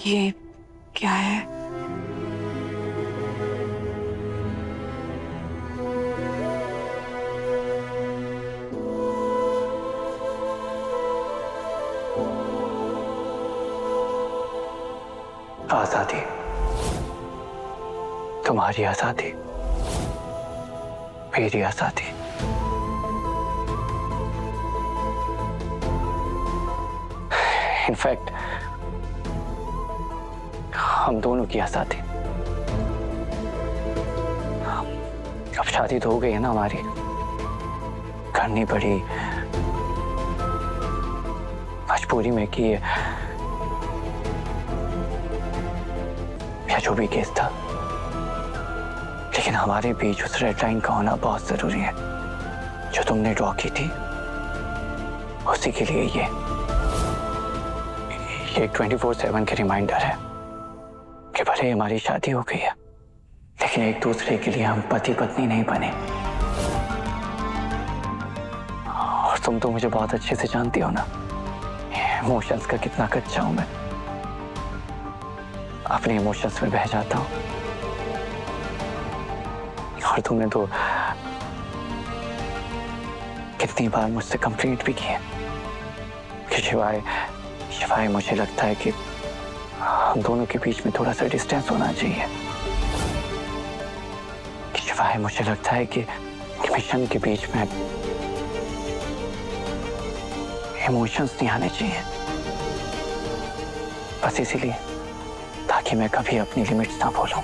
ये क्या है? आजादी, तुम्हारी आजादी, मेरी आजादी। इनफैक्ट हम दोनों की आजादी। अब शादी तो हो गई है ना हमारी, करनी पड़ी, मजबूरी में की है, या जो भी केस था। लेकिन हमारे बीच उस रेड लाइन का होना बहुत जरूरी है जो तुमने ड्रॉ की थी। उसी के लिए ये एक 24/7 के रिमाइंडर है कि भले ही हमारी शादी हो गई है, लेकिन एक दूसरे के लिए हम पति पत्नी नहीं बने। और तुम तो मुझे बहुत अच्छे से जानती हो ना, इमोशंस का कितना कच्चा हूं मैं। अपने इमोशंस में बह जाता हूं। और तुमने तो कितनी बार मुझसे कंप्लेंट भी की है कि शिवाय मुझे लगता है कि हम दोनों के बीच में थोड़ा सा डिस्टेंस होना चाहिए। शिवाय मुझे लगता है कि मिशन के बीच में इमोशंस नहीं आने चाहिए। बस इसीलिए, ताकि मैं कभी अपनी लिमिट्स ना भूलूं।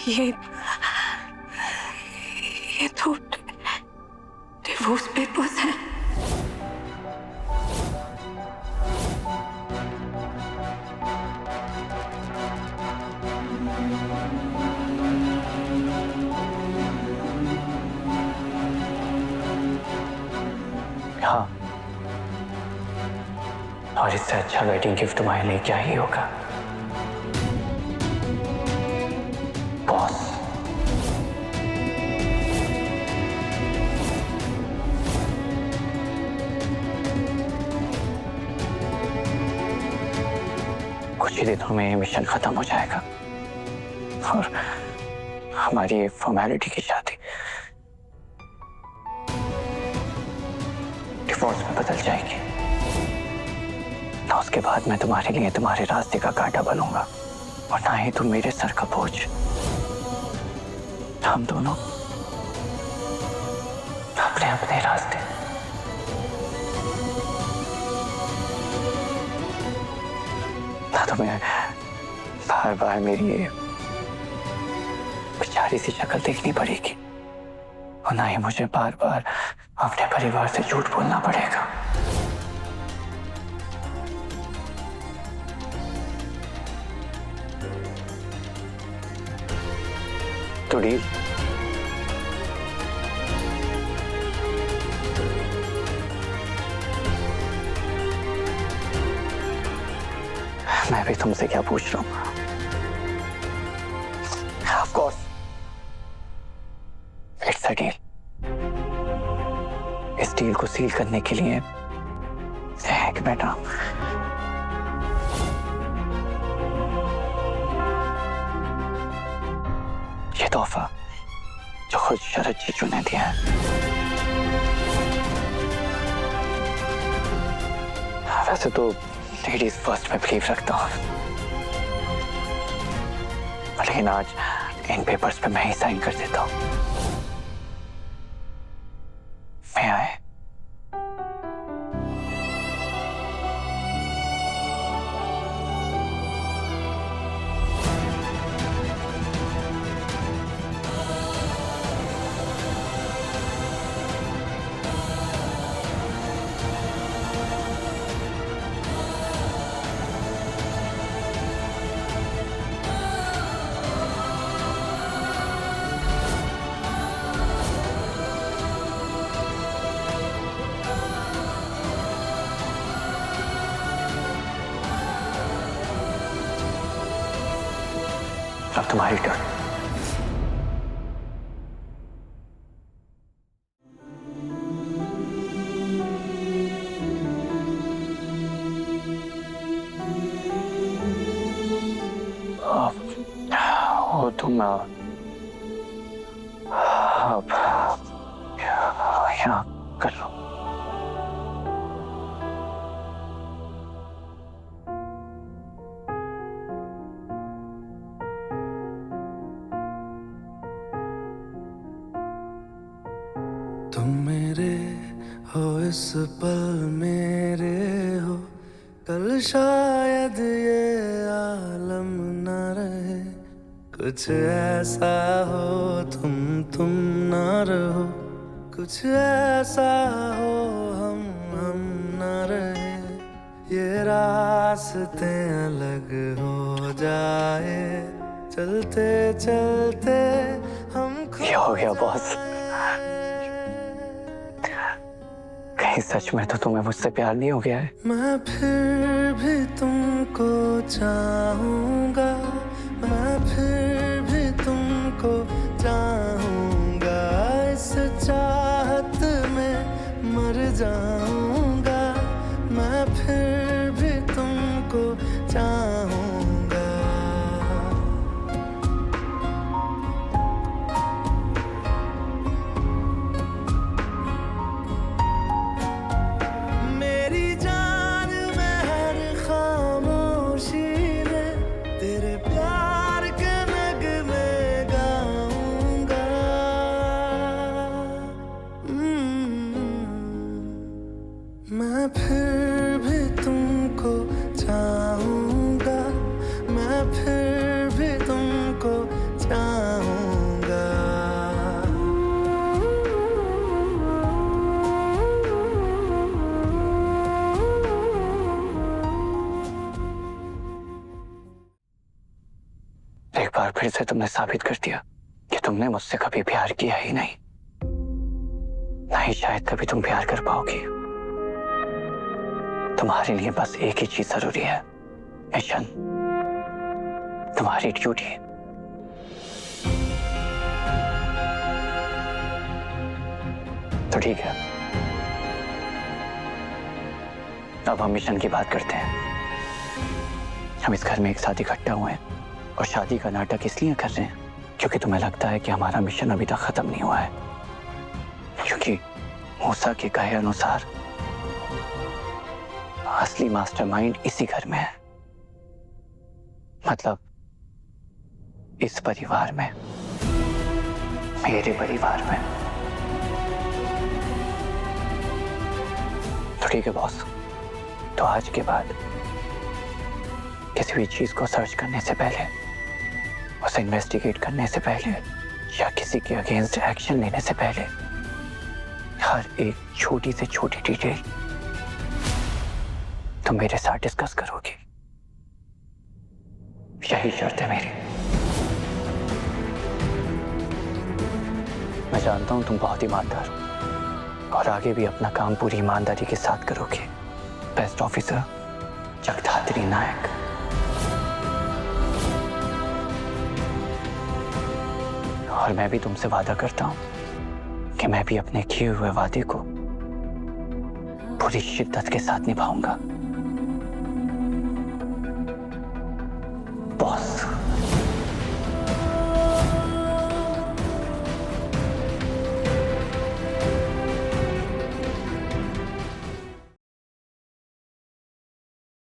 ये तो डिवोर्स पेपर्स हैं। हाँ, और इससे अच्छा वेडिंग गिफ्ट तुम्हारे लिए क्या ही होगा बॉस। कुछ ही दिनों में मिशन खत्म हो जाएगा और हमारी फॉर्मेलिटी की शादी डिवोर्स में बदल जाएगी। ना उसके बाद मैं तुम्हारे लिए तुम्हारे रास्ते का कांटा बनूंगा और ना ही तुम मेरे सर का बोझ। हम दोनों अपने अपने रास्ते। ना तुम्हें बार बार मेरी ये बेचारी सी शक्ल देखनी पड़ेगी और ना ही मुझे बार बार अपने परिवार से झूठ बोलना पड़ेगा। तो डील? मैं भी तुमसे क्या पूछ रहा हूं। Of course it's a deal. इस डील को सील करने के लिए एक बेटा ये तोहफा जो खुद शरद जीजू ने दिया है। वैसे तो लेडीज फर्स्ट में बिलीव रखता हूँ, लेकिन आज इन पेपर्स पे मैं ही साइन कर देता हूँ। मैं आए। अब तुम्हारी टर्न। वो तुम अब यहाँ कर लो। तुम मेरे हो इस पल मेरे हो, कल शायद ये आलम न रहे। कुछ ऐसा हो तुम ना रहो, कुछ ऐसा हो हम ना रहे। ये रास्ते अलग हो जाए, चलते चलते हम ये हो गया बॉस। कहीं सच में तो तुम्हें मुझसे प्यार नहीं हो गया है? मैं फिर भी तुमको चाहूंगा, मैं फिर भी तुमको चाहूंगा। इस चाहत में मर जाऊंगा, मैं फिर भी तुमको चाहूंगा। मेरी जान में हर खामोशी में तेरे प्यार के नगमे गाऊंगा। मैं फिर भी तुमको चाहूंगा, मैं फिर भी तुमको चाहूंगा। एक बार फिर से तुमने साबित कर दिया कि तुमने मुझसे कभी प्यार किया ही नहीं, ना ही शायद कभी तुम प्यार कर पाओगी। तुम्हारे लिए बस एक ही चीज जरूरी है, मिशन, तुम्हारी ड्यूटी। तो ठीक है, अब हम मिशन की बात करते हैं। हम इस घर में एक साथ इकट्ठा हुए हैं और शादी का नाटक इसलिए कर रहे हैं क्योंकि तुम्हें लगता है कि हमारा मिशन अभी तक खत्म नहीं हुआ है। क्योंकि मूसा के कहे अनुसार असली मास्टरमाइंड इसी घर में है, मतलब इस परिवार में, मेरे परिवार में। तो ठीक है बॉस, तो आज के बाद किसी भी चीज को सर्च करने से पहले, उसे इन्वेस्टिगेट करने से पहले या किसी के अगेंस्ट एक्शन लेने से पहले हर एक छोटी से छोटी डिटेल तुम मेरे साथ डिस्कस करोगे। यही शर्त है मेरी। मैं जानता हूं तुम बहुत ईमानदार हो और आगे भी अपना काम पूरी ईमानदारी के साथ करोगे। बेस्ट ऑफिसर जगधात्री नायक। और मैं भी तुमसे वादा करता हूं कि मैं भी अपने किए हुए वादे को पूरी शिद्दत के साथ निभाऊंगा।